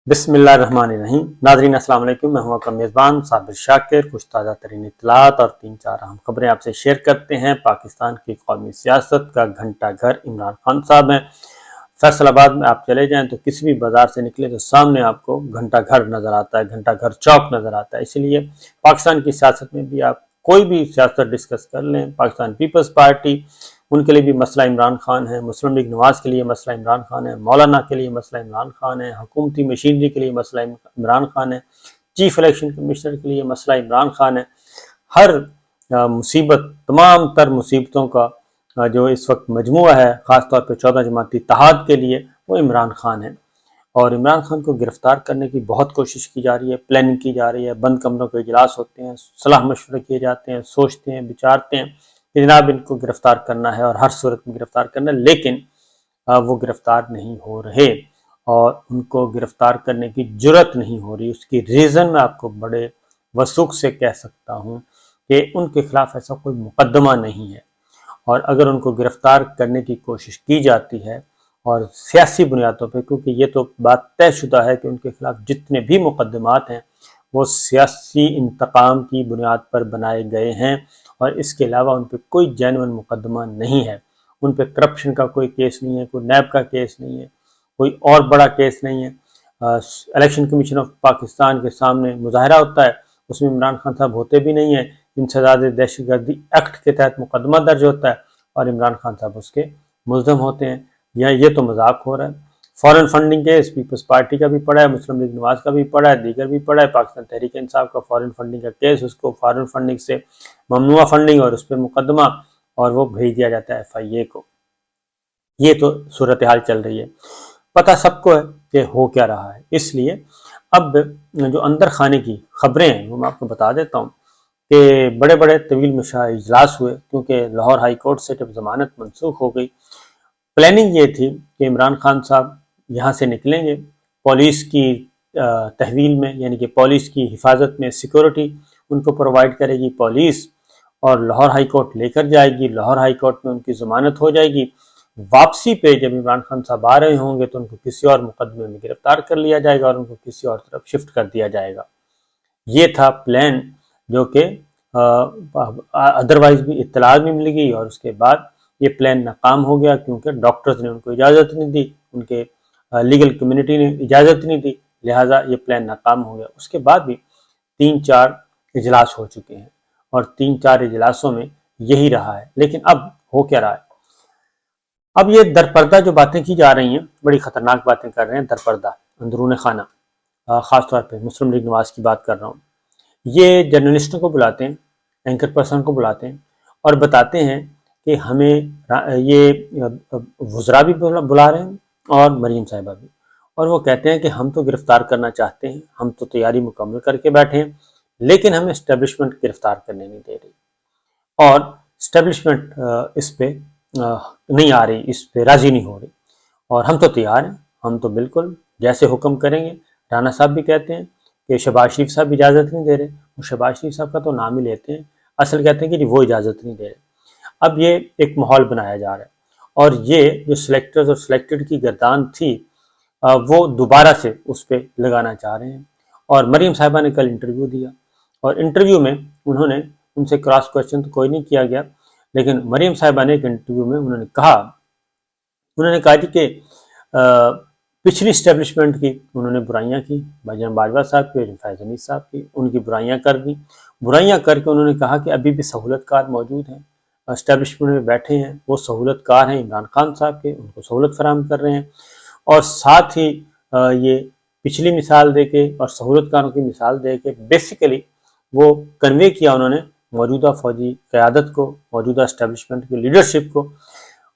بسم اللہ الرحمن الرحیم۔ ناظرین السلام علیکم، میں ہوں آپ کا میزبان صابر شاکر۔ کچھ تازہ ترین اطلاعات اور 3-4 اہم خبریں آپ سے شیئر کرتے ہیں۔ پاکستان کی قومی سیاست کا گھنٹہ گھر عمران خان صاحب ہیں۔ فیصل آباد میں آپ چلے جائیں تو کسی بھی بازار سے نکلے تو سامنے آپ کو گھنٹہ گھر نظر آتا ہے، گھنٹہ گھر چوک نظر آتا ہے۔ اسی لیے پاکستان کی سیاست میں بھی آپ کوئی بھی سیاست ڈسکس کر لیں، پاکستان پیپلز پارٹی، ان کے لیے بھی مسئلہ عمران خان ہے، مسلم لیگ نواز کے لیے مسئلہ عمران خان ہے، مولانا کے لیے مسئلہ عمران خان ہے، حکومتی مشینری کے لیے مسئلہ عمران خان ہے، چیف الیکشن کمشنر کے لیے مسئلہ عمران خان ہے۔ ہر مصیبت، تمام تر مصیبتوں کا جو اس وقت مجموعہ ہے، خاص طور پہ 14 جماعتی اتحاد کے لیے، وہ عمران خان ہے۔ اور عمران خان کو گرفتار کرنے کی بہت کوشش کی جا رہی ہے، پلاننگ کی جا رہی ہے، بند کمروں کے اجلاس ہوتے ہیں، صلاح مشورے کیے جاتے ہیں، سوچتے ہیں، بچارتے ہیں کہ جناب ان کو گرفتار کرنا ہے اور ہر صورت میں گرفتار کرنا ہے، لیکن وہ گرفتار نہیں ہو رہے اور ان کو گرفتار کرنے کی جرت نہیں ہو رہی۔ اس کی ریزن میں آپ کو بڑے وثوق سے کہہ سکتا ہوں کہ ان کے خلاف ایسا کوئی مقدمہ نہیں ہے، اور اگر ان کو گرفتار کرنے کی کوشش کی جاتی ہے اور سیاسی بنیادوں پہ، کیونکہ یہ تو بات طے شدہ ہے کہ ان کے خلاف جتنے بھی مقدمات ہیں وہ سیاسی انتقام کی بنیاد پر بنائے گئے ہیں، اور اس کے علاوہ ان پہ کوئی جینون مقدمہ نہیں ہے۔ ان پہ کرپشن کا کوئی کیس نہیں ہے، کوئی نیب کا کیس نہیں ہے، کوئی اور بڑا کیس نہیں ہے۔ الیکشن کمیشن آف پاکستان کے سامنے مظاہرہ ہوتا ہے، اس میں عمران خان صاحب ہوتے بھی نہیں ہیں، انسداد دہشت گردی ایکٹ کے تحت مقدمہ درج ہوتا ہے اور عمران خان صاحب اس کے ملزم ہوتے ہیں۔ یہ تو مذاق ہو رہا ہے۔ Foreign funding case Peoples Party کا بھی پڑا ہے، مسلم لیگ نواز کا بھی پڑا ہے، دیگر بھی پڑا ہے۔ پاکستان تحریک انصاف کا فارن فنڈنگ کا کیس، اس کو فارن فنڈنگ سے ممنوع فنڈنگ اور اس پہ مقدمہ، اور وہ بھیج دیا جاتا ہے FIA کو۔ یہ تو صورتحال چل رہی ہے، پتہ سب کو ہے کہ ہو کیا رہا ہے۔ اس لیے اب جو اندر خانے کی خبریں ہیں وہ میں آپ کو بتا دیتا ہوں کہ بڑے بڑے طویل مشاع اجلاس ہوئے، کیونکہ لاہور ہائی کورٹ سے جب ضمانت منسوخ ہو گئی، پلاننگ یہ تھی کہ عمران خان صاحب یہاں سے نکلیں گے، پولیس کی تحویل میں، یعنی کہ پولیس کی حفاظت میں، سیکورٹی ان کو پرووائڈ کرے گی پولیس، اور لاہور ہائی کورٹ لے کر جائے گی، لاہور ہائی کورٹ میں ان کی ضمانت ہو جائے گی۔ واپسی پہ جب عمران خان صاحب آ رہے ہوں گے تو ان کو کسی اور مقدمے میں گرفتار کر لیا جائے گا اور ان کو کسی اور طرف شفٹ کر دیا جائے گا۔ یہ تھا پلان، جو کہ ادروائز بھی اطلاع بھی مل گئی، اور اس کے بعد یہ پلان ناکام ہو گیا کیونکہ ڈاکٹرز نے ان کو اجازت نہیں دی، ان کے لیگل کمیونٹی نے اجازت نہیں دی، لہٰذا یہ پلان ناکام ہو گیا۔ اس کے بعد بھی 3-4 اجلاس ہو چکے ہیں اور 3-4 اجلاسوں میں یہی رہا ہے، لیکن اب ہو کیا رہا ہے؟ اب یہ درپردہ جو باتیں کی جا رہی ہیں، بڑی خطرناک باتیں کر رہے ہیں درپردہ، اندرون خانہ، خاص طور پہ مسلم لیگ نواز کی بات کر رہا ہوں۔ یہ جرنلسٹوں کو بلاتے ہیں، اینکر پرسن کو بلاتے ہیں اور بتاتے ہیں کہ ہمیں یہ وزراء بھی بلا رہے ہیں اور مریم صاحبہ بھی، اور وہ کہتے ہیں کہ ہم تو گرفتار کرنا چاہتے ہیں، ہم تو تیاری مکمل کر کے بیٹھے ہیں، لیکن ہمیں اسٹیبلشمنٹ گرفتار کرنے نہیں دے رہی، اور اسٹیبلشمنٹ اس پہ نہیں آ رہی، اس پہ راضی نہیں ہو رہی، اور ہم تو تیار ہیں، ہم تو بالکل جیسے حکم کریں گے۔ رانا صاحب بھی کہتے ہیں کہ شہباز شریف صاحب اجازت نہیں دے رہے، وہ شہباز شریف صاحب کا تو نام ہی لیتے ہیں، اصل کہتے ہیں کہ جی وہ اجازت نہیں دے رہے۔ اب یہ ایک ماحول بنایا جا رہا ہے، اور یہ جو سلیکٹرز اور سلیکٹڈ کی گردان تھی وہ دوبارہ سے اس پہ لگانا چاہ رہے ہیں۔ اور مریم صاحبہ نے کل انٹرویو دیا، اور انٹرویو میں انہوں نے ان سے کراس کوشچن تو کوئی نہیں کیا گیا، لیکن مریم صاحبہ نے ایک انٹرویو میں انہوں نے کہا جی کہ پچھلی اسٹیبلشمنٹ کی انہوں نے برائیاں کی، بھائی باجوہ صاحب کی اور فیض حمید صاحب کی، ان کی برائیاں کر دیں، برائیاں کر کے انہوں نے کہا کہ ابھی بھی سہولت کار موجود ہیں، اسٹیبلشمنٹ میں بیٹھے ہیں، وہ سہولت کار ہیں عمران خان صاحب کے، ان کو سہولت فراہم کر رہے ہیں، اور ساتھ ہی یہ پچھلی مثال دے کے اور سہولت کاروں کی مثال دے کے بیسیکلی وہ کنوے کیا انہوں نے موجودہ فوجی قیادت کو، موجودہ اسٹیبلشمنٹ کی لیڈرشپ کو،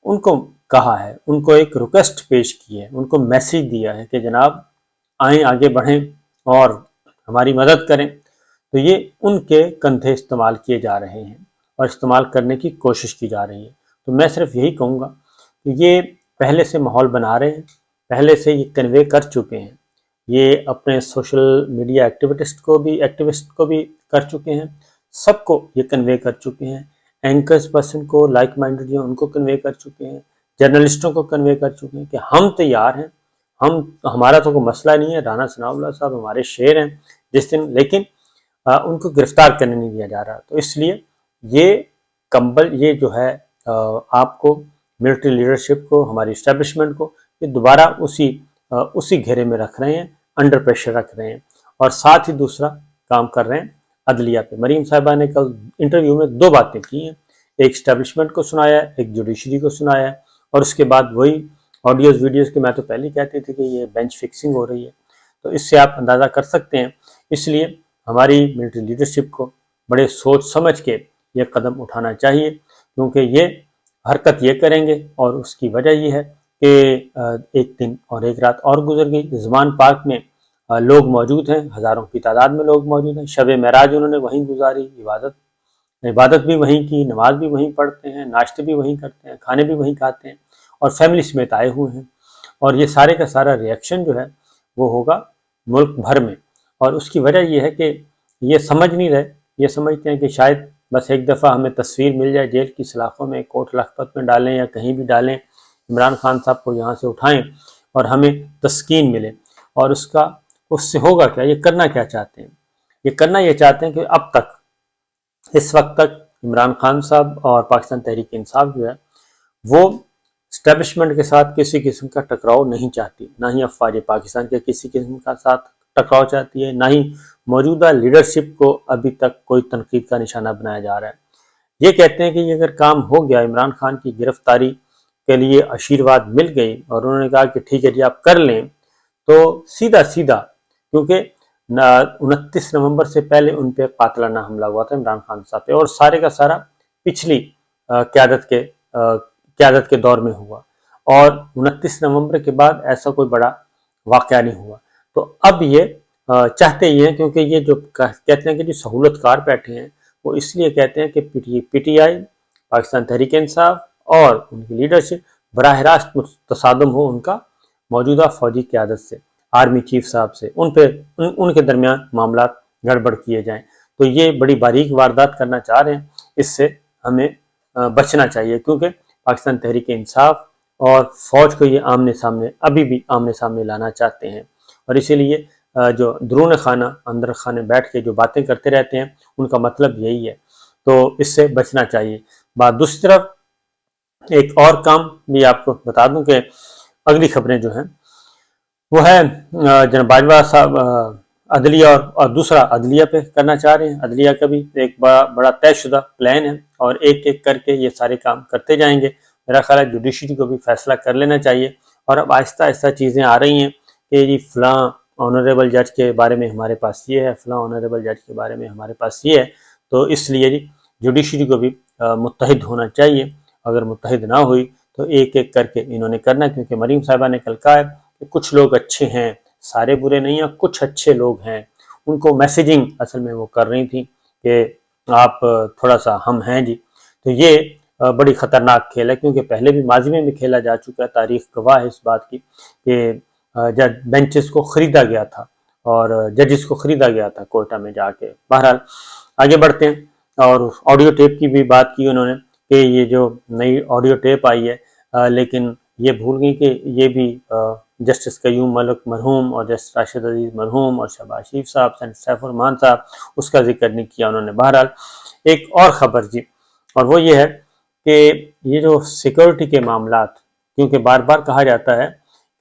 ان کو کہا ہے، ان کو ایک ریکویسٹ پیش کی ہے، ان کو میسیج دیا ہے کہ جناب آئیں، آگے بڑھیں اور ہماری مدد کریں۔ تو یہ ان کے کندھے استعمال کیے جا رہے ہیں اور استعمال کرنے کی کوشش کی جا رہی ہے۔ تو میں صرف یہی کہوں گا کہ یہ پہلے سے ماحول بنا رہے ہیں، پہلے سے یہ کنوے کر چکے ہیں، یہ اپنے سوشل میڈیا ایکٹیوسٹ کو بھی کر چکے ہیں، سب کو یہ کنوے کر چکے ہیں، اینکرز پرسن کو، لائک مائنڈڈ جو ان کو کنوے کر چکے ہیں، جرنلسٹوں کو کنوے کر چکے ہیں کہ ہم تیار ہیں، ہمارا تو کوئی مسئلہ نہیں ہے، رانا ثناء اللہ صاحب ہمارے شیر ہیں جس دن، لیکن ان کو گرفتار کرنے نہیں دیا جا رہا، تو اس لیے یہ کمبل، یہ جو ہے آپ کو ملٹری لیڈرشپ کو، ہماری اسٹیبلشمنٹ کو یہ دوبارہ اسی گھیرے میں رکھ رہے ہیں، انڈر پریشر رکھ رہے ہیں، اور ساتھ ہی دوسرا کام کر رہے ہیں عدلیہ پہ۔ مریم صاحبہ نے کل انٹرویو میں 2 باتیں کی ہیں، ایک اسٹیبلشمنٹ کو سنایا، ایک جوڈیشری کو سنایا، اور اس کے بعد وہی آڈیوز ویڈیوز کے میں تو پہلے کہتی تھی کہ یہ بینچ فکسنگ ہو رہی ہے، تو اس سے آپ اندازہ کر سکتے ہیں۔ اس لیے ہماری ملٹری لیڈرشپ کو بڑے سوچ سمجھ کے یہ قدم اٹھانا چاہیے، کیونکہ یہ حرکت یہ کریں گے، اور اس کی وجہ یہ ہے کہ ایک دن اور ایک رات اور گزر گئی، زمان پارک میں لوگ موجود ہیں، ہزاروں کی تعداد میں لوگ موجود ہیں، شب معراج انہوں نے وہیں گزاری، عبادت بھی وہیں کی، نماز بھی وہیں پڑھتے ہیں، ناشتے بھی وہیں کرتے ہیں، کھانے بھی وہیں کھاتے ہیں، اور فیملی سمیت آئے ہوئے ہیں، اور یہ سارے کا سارا ریئیکشن جو ہے وہ ہوگا ملک بھر میں۔ اور اس کی وجہ یہ ہے کہ یہ سمجھ نہیں رہے، یہ سمجھتے ہیں کہ شاید بس ایک دفعہ ہمیں تصویر مل جائے جیل کی سلاخوں میں، کوٹ لکھپت میں ڈالیں یا کہیں بھی ڈالیں، عمران خان صاحب کو یہاں سے اٹھائیں اور ہمیں تسکین ملے، اور اس سے ہوگا کیا؟ یہ کرنا کیا چاہتے ہیں؟ یہ کرنا یہ چاہتے ہیں کہ اب تک، اس وقت تک عمران خان صاحب اور پاکستان تحریک انصاف جو ہے وہ اسٹیبلشمنٹ کے ساتھ کسی قسم کا ٹکراؤ نہیں چاہتی، نہ ہی افواج پاکستان کے کسی قسم کا ساتھ ٹکراؤ چاہتی ہے، نہ ہی موجودہ لیڈرشپ کو ابھی تک کوئی تنقید کا نشانہ بنایا جا رہا ہے۔ یہ کہتے ہیں کہ یہ اگر کام ہو گیا، عمران خان کی گرفتاری کے لیے آشیرواد مل گئی اور انہوں نے کہا کہ ٹھیک ہے جی آپ کر لیں، تو سیدھا کیونکہ 29 نومبر سے پہلے ان پہ قاتلانہ حملہ ہوا تھا عمران خان صاحب پہ، اور سارے کا سارا پچھلی قیادت کے دور میں ہوا، اور 29 نومبر کے بعد ایسا کوئی بڑا واقعہ نہیں ہوا۔ تو اب یہ چاہتے ہی ہیں، کیونکہ یہ جو کہتے ہیں کہ جو سہولت کار بیٹھے ہیں وہ اس لیے کہتے ہیں کہ P T I, Pakistan Tehreek Insaf اور ان کی لیڈرشپ براہ راست تصادم ہو ان کا موجودہ فوجی قیادت سے، آرمی چیف صاحب سے، ان کے درمیان معاملات گڑبڑ کیے جائیں، تو یہ بڑی باریک واردات کرنا چاہ رہے ہیں۔ اس سے ہمیں بچنا چاہیے، کیونکہ پاکستان تحریک انصاف اور فوج کو یہ ابھی بھی آمنے سامنے لانا چاہتے ہیں، اور اسی لیے جو درون خانہ اندر خانے بیٹھ کے جو باتیں کرتے رہتے ہیں ان کا مطلب یہی ہے، تو اس سے بچنا چاہیے۔ دوسری طرف ایک اور کام بھی آپ کو بتا دوں کہ اگلی خبریں جو ہیں وہ ہے جناب باجوہ صاحب عدلیہ اور دوسرا عدلیہ پہ کرنا چاہ رہے ہیں۔ عدلیہ کا بھی ایک بڑا طے شدہ پلان ہے، اور ایک ایک کر کے یہ سارے کام کرتے جائیں گے۔ میرا خیال ہے جوڈیشری کو بھی فیصلہ کر لینا چاہیے، اور اب آہستہ چیزیں آ رہی ہیں کہ جی فلاں آنریبل جج کے بارے میں ہمارے پاس یہ ہے، فلاں آنریبل جج کے بارے میں ہمارے پاس یہ ہے، تو اس لیے جی جوڈیشری کو بھی متحد ہونا چاہیے۔ اگر متحد نہ ہوئی تو ایک ایک کر کے انہوں نے کرنا، کیونکہ مریم صاحبہ نے کل کہا ہے کہ کچھ لوگ اچھے ہیں، سارے برے نہیں ہیں، کچھ اچھے لوگ ہیں، ان کو میسیجنگ اصل میں وہ کر رہی تھی کہ آپ تھوڑا سا ہم ہیں جی۔ تو یہ بڑی خطرناک کھیل ہے، کیونکہ پہلے بھی ماضی میں بھی کھیلا جا چکا ہے، تاریخ گواہ ہے اس بات کی کہ بینچز کو خریدا گیا تھا اور ججز کو خریدا گیا تھا کوئٹہ میں جا کے۔ بہرحال آگے بڑھتے ہیں، اور آڈیو ٹیپ کی بھی بات کی انہوں نے کہ یہ جو نئی آڈیو ٹیپ آئی ہے، لیکن یہ بھول گئی کہ یہ بھی جسٹس قیوم ملک مرحوم اور جسٹس راشد عزیز مرحوم اور شہباز شریف صاحب، سیف الرحمان صاحب، اس کا ذکر نہیں کیا انہوں نے۔ بہرحال ایک اور خبر جی، اور وہ یہ ہے کہ یہ جو سیکورٹی کے معاملات، کیونکہ بار بار کہا جاتا ہے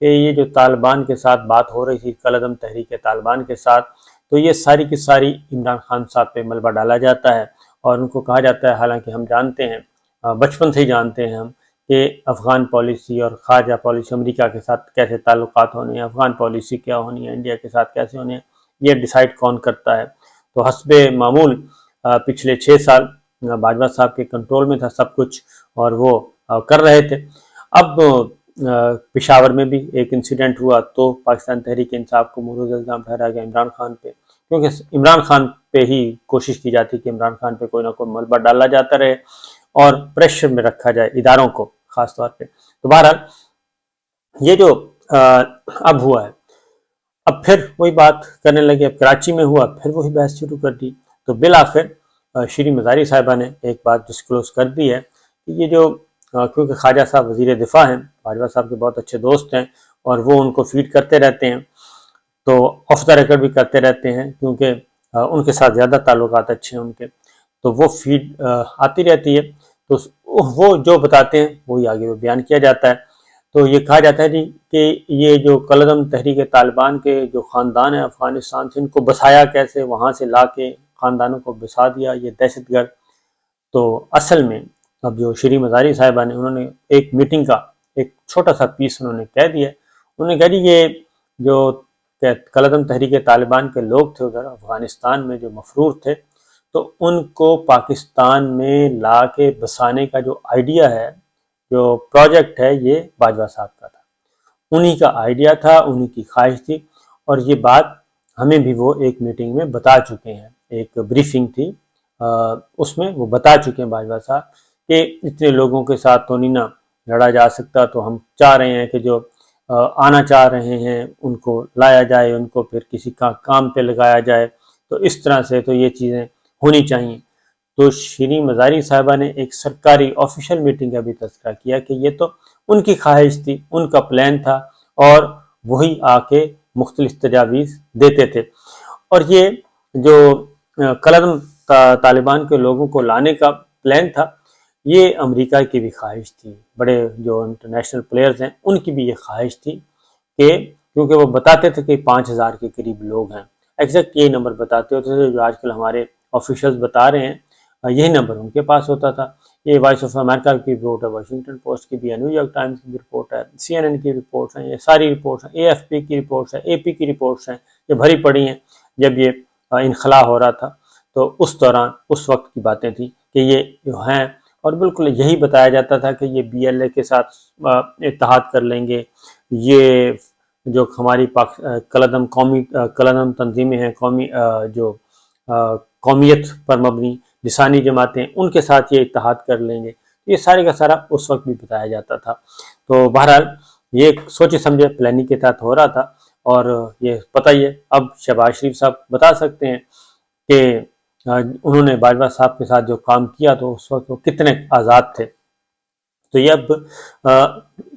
کہ یہ جو طالبان کے ساتھ بات ہو رہی تھی، کالعدم تحریک طالبان کے ساتھ، تو یہ ساری کی ساری عمران خان صاحب پہ ملبہ ڈالا جاتا ہے، اور ان کو کہا جاتا ہے، حالانکہ ہم جانتے ہیں، بچپن سے ہی جانتے ہیں ہم کہ افغان پالیسی اور خارجہ پالیسی امریکہ کے ساتھ کیسے تعلقات ہونے ہیں، افغان پالیسی کیا ہونی ہے، انڈیا کے ساتھ کیسے ہونے ہیں، یہ ڈیسائیڈ کون کرتا ہے۔ تو حسب معمول پچھلے 6 سال باجوہ صاحب کے کنٹرول میں تھا سب کچھ، اور وہ کر رہے تھے۔ اب پشاور میں بھی ایک انسیڈنٹ ہوا تو پاکستان تحریک انصاف کو مورد الزام ٹھہرایا گیا عمران خان پہ، کیونکہ عمران خان پہ ہی کوشش کی جاتی کہ عمران خان پہ کوئی نہ کوئی ملبہ ڈالا جاتا رہے اور پریشر میں رکھا جائے اداروں کو خاص طور پہ۔ تو بہرحال یہ جو اب ہوا ہے، اب پھر وہی بات کرنے لگے، اب کراچی میں ہوا، پھر وہی بحث شروع کر دی، تو بالآخر شری مزاری صاحبہ نے ایک بات ڈسکلوز کر دی ہے کہ یہ جو کیونکہ خواجہ صاحب وزیر دفاع ہیں، باجوہ صاحب کے بہت اچھے دوست ہیں، اور وہ ان کو فیڈ کرتے رہتے ہیں، تو آف دا ریکارڈ بھی کرتے رہتے ہیں کیونکہ ان کے ساتھ زیادہ تعلقات اچھے ہیں ان کے، تو وہ فیڈ آتی رہتی ہے، تو وہ جو بتاتے ہیں وہی آگے وہ بیان کیا جاتا ہے۔ تو یہ کہا جاتا ہے جی کہ یہ جو کالعدم تحریک طالبان کے جو خاندان ہیں افغانستان سے، ان کو بسایا کیسے، وہاں سے لا کے خاندانوں کو بسا دیا یہ دہشت گرد۔ تو اصل میں اب جو شری مزاری صاحبہ نے، انہوں نے ایک میٹنگ کا ایک چھوٹا سا پیس انہوں نے کہہ دیا، انہوں نے کہا جی یہ جو کالعدم تحریک طالبان کے لوگ تھے ادھر افغانستان میں جو مفرور تھے، تو ان کو پاکستان میں لا کے بسانے کا جو آئیڈیا ہے، جو پروجیکٹ ہے، یہ باجوہ صاحب کا تھا، انہی کا آئیڈیا تھا، انہی کی خواہش تھی، اور یہ بات ہمیں بھی وہ ایک میٹنگ میں بتا چکے ہیں، ایک بریفنگ تھی اس میں وہ بتا چکے ہیں باجوہ صاحب کہ اتنے لوگوں کے ساتھ تو نہیں نا لڑا جا سکتا، تو ہم چاہ رہے ہیں کہ جو آنا چاہ رہے ہیں ان کو لایا جائے، ان کو پھر کسی کا کام پہ لگایا جائے، تو اس طرح سے تو یہ چیزیں ہونی چاہیے۔ تو شری مزاری صاحبہ نے ایک سرکاری آفیشیل میٹنگ کا بھی تذکرہ کیا کہ یہ تو ان کی خواہش تھی، ان کا پلان تھا، اور وہی آ کے مختلف تجاویز دیتے تھے، اور یہ جو کالعدم طالبان کے لوگوں کو لانے کا پلان تھا، یہ امریکہ کی بھی خواہش تھی، بڑے جو انٹرنیشنل پلیئرز ہیں ان کی بھی یہ خواہش تھی کہ کیونکہ وہ بتاتے تھے کہ 5000 کے قریب لوگ ہیں، ایگزیکٹ یہی نمبر بتاتے ہوتے تھے جو آج کل ہمارے آفیشلز بتا رہے ہیں، یہی نمبر ان کے پاس ہوتا تھا۔ یہ وائس آف امریکہ کی رپورٹ ہے، واشنگٹن پوسٹ کی بھی ہے، نیو یارک ٹائمز کی بھی رپورٹ ہے، CNN کی رپورٹس ہیں، یہ ساری رپورٹس ہیں، AFP کی رپورٹس ہیں، AP کی رپورٹس ہیں، یہ بھری پڑی ہیں۔ جب یہ انخلا ہو رہا تھا تو اس دوران اس وقت کی باتیں تھیں کہ یہ جو ہیں، اور بالکل یہی بتایا جاتا تھا کہ یہ BLA کے ساتھ اتحاد کر لیں گے، یہ جو ہماری کالعدم تنظیمیں ہیں، قومی جو قومیت پر مبنی لسانی جماعتیں، ان کے ساتھ یہ اتحاد کر لیں گے، یہ سارے کا سارا اس وقت بھی بتایا جاتا تھا۔ تو بہرحال یہ سوچے سمجھے پلاننگ کے تحت ہو رہا تھا، اور یہ پتہ ہی ہے، اب شہباز شریف صاحب بتا سکتے ہیں کہ انہوں نے باجوہ صاحب کے ساتھ جو کام کیا تو اس وقت وہ کتنے آزاد تھے۔ تو یہ اب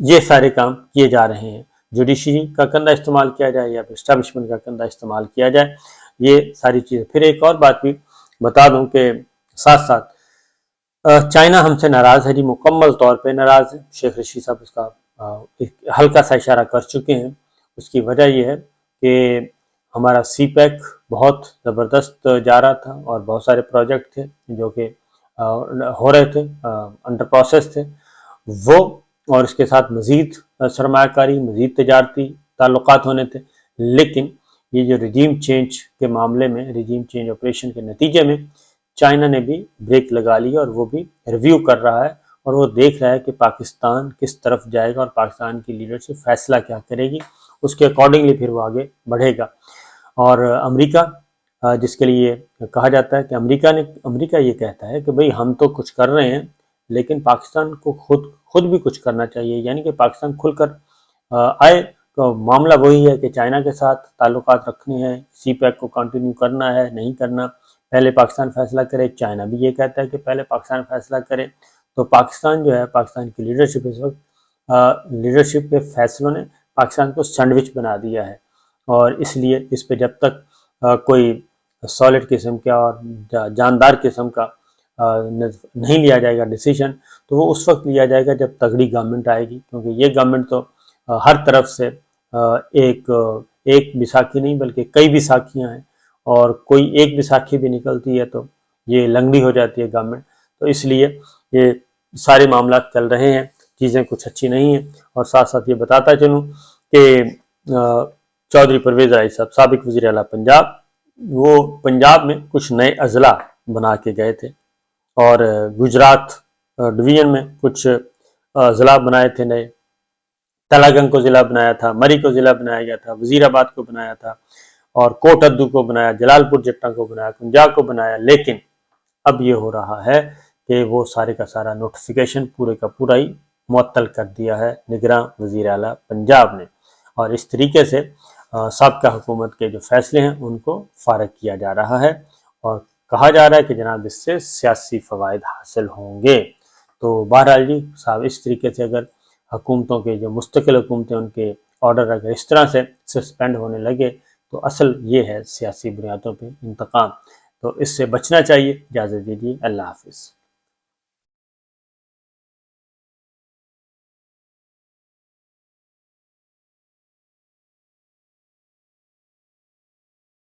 یہ سارے کام کیے جا رہے ہیں، جوڈیشری کا کندھا استعمال کیا جائے یا پھر اسٹیبلشمنٹ کا کندھا استعمال کیا جائے، یہ ساری چیزیں۔ پھر ایک اور بات بھی بتا دوں کہ ساتھ ساتھ چائنا ہم سے ناراض ہے جی، مکمل طور پہ ناراض ہے۔ شیخ رشید صاحب اس کا ایک ہلکا سا اشارہ کر چکے ہیں۔ اس کی وجہ یہ ہے کہ ہمارا CPEC بہت زبردست جا رہا تھا، اور بہت سارے پروجیکٹ تھے جو کہ ہو رہے تھے، انڈر پروسیس تھے وہ، اور اس کے ساتھ مزید سرمایہ کاری، مزید تجارتی تعلقات ہونے تھے، لیکن یہ جو رجیم چینج کے معاملے میں، رجیم چینج آپریشن کے نتیجے میں چائنا نے بھی بریک لگا لی، اور وہ بھی ریویو کر رہا ہے، اور وہ دیکھ رہا ہے کہ پاکستان کس طرف جائے گا اور پاکستان کی لیڈرشپ فیصلہ کیا کرے گی، اس کے اکارڈنگلی پھر وہ آگے بڑھے گا۔ اور امریکہ جس کے لیے کہا جاتا ہے کہ امریکہ یہ کہتا ہے کہ بھئی ہم تو کچھ کر رہے ہیں، لیکن پاکستان کو خود بھی کچھ کرنا چاہیے، یعنی کہ پاکستان کھل کر آئے۔ تو معاملہ وہی ہے کہ چائنا کے ساتھ تعلقات رکھنے ہیں، CPEC کو کنٹینیو کرنا ہے نہیں کرنا، پہلے پاکستان فیصلہ کرے۔ چائنا بھی یہ کہتا ہے کہ پہلے پاکستان فیصلہ کرے۔ تو پاکستان جو ہے، پاکستان کی لیڈرشپ اس وقت لیڈرشپ کے فیصلوں نے پاکستان کو سینڈوچ بنا دیا ہے، اور اس لیے اس پہ جب تک کوئی سالڈ قسم کا اور جاندار قسم کا نہیں لیا جائے گا ڈیسیژن، تو وہ اس وقت لیا جائے گا جب تگڑی گورنمنٹ آئے گی، کیونکہ یہ گورنمنٹ تو ہر طرف سے ایک بیساکھی نہیں بلکہ کئی بیساکھیاں ہیں، اور کوئی ایک بیساکھی بھی نکلتی ہے تو یہ لنگڑی ہو جاتی ہے گورنمنٹ۔ تو اس لیے یہ سارے معاملات چل رہے ہیں، چیزیں کچھ اچھی نہیں ہیں۔ اور ساتھ ساتھ یہ بتاتا چلوں کہ چودھری پرویز رائی صاحب، سابق وزیر اعلیٰ پنجاب، وہ پنجاب میں کچھ نئے اضلاع بنا کے گئے تھے، اور گجرات ڈویژن میں کچھ اضلاع بنائے تھے نئے، تلاگنگ کو ضلع بنایا تھا، مری کو ضلع بنایا گیا تھا، وزیر آباد کو بنایا تھا، اور کوٹ ادو کو بنایا، جلال پور جٹا کو بنایا، کنجا کو بنایا۔ لیکن اب یہ ہو رہا ہے کہ وہ سارے کا سارا نوٹیفیکیشن پورے کا پورا ہی معطل کر دیا ہے نگراں وزیر اعلیٰ پنجاب نے، اور اس طریقے سے سابقہ حکومت کے جو فیصلے ہیں ان کو فارغ کیا جا رہا ہے، اور کہا جا رہا ہے کہ جناب اس سے سیاسی فوائد حاصل ہوں گے۔ تو بہرحال جی صاحب، اس طریقے سے اگر حکومتوں کے جو مستقل حکومتیں ان کے آرڈر اگر اس طرح سے سسپینڈ ہونے لگے تو اصل یہ ہے سیاسی بنیادوں پہ انتقام، تو اس سے بچنا چاہیے۔ اجازت دیجیے، اللہ حافظ۔